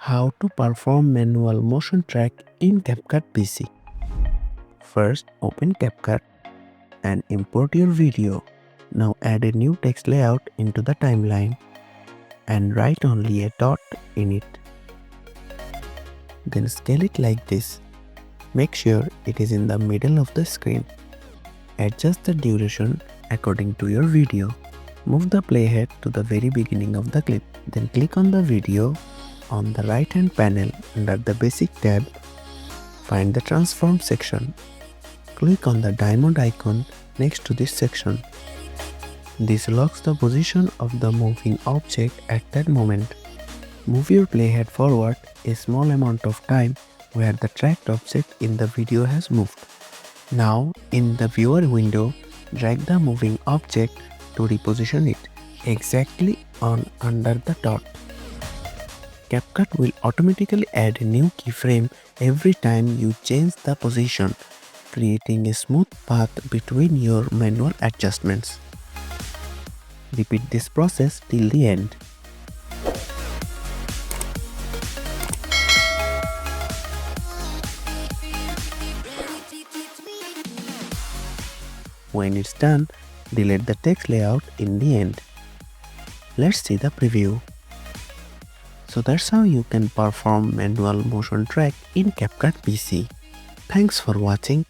How to perform manual motion track in CapCut PC. First, open CapCut and import your video. Now add a new text layout into the timeline and write only a dot in it. Then scale it like this. Make sure it is in the middle of the screen. Adjust the duration according to your video. Move the playhead to the very beginning of the clip. Then click on the video on the right hand panel under the basic tab. Find the transform section. Click on the diamond icon next to this section. This locks the position of the moving object at that moment. Move your playhead forward a small amount of time where the tracked object in the video has moved. Now, in the viewer window, drag the moving object to reposition it exactly on under the dot. CapCut will automatically add a new keyframe every time you change the position, creating a smooth path between your manual adjustments. Repeat this process till the end. When it's done, delete the text layout in the end. Let's see the preview. So that's how you can perform manual motion track in CapCut PC. Thanks for watching.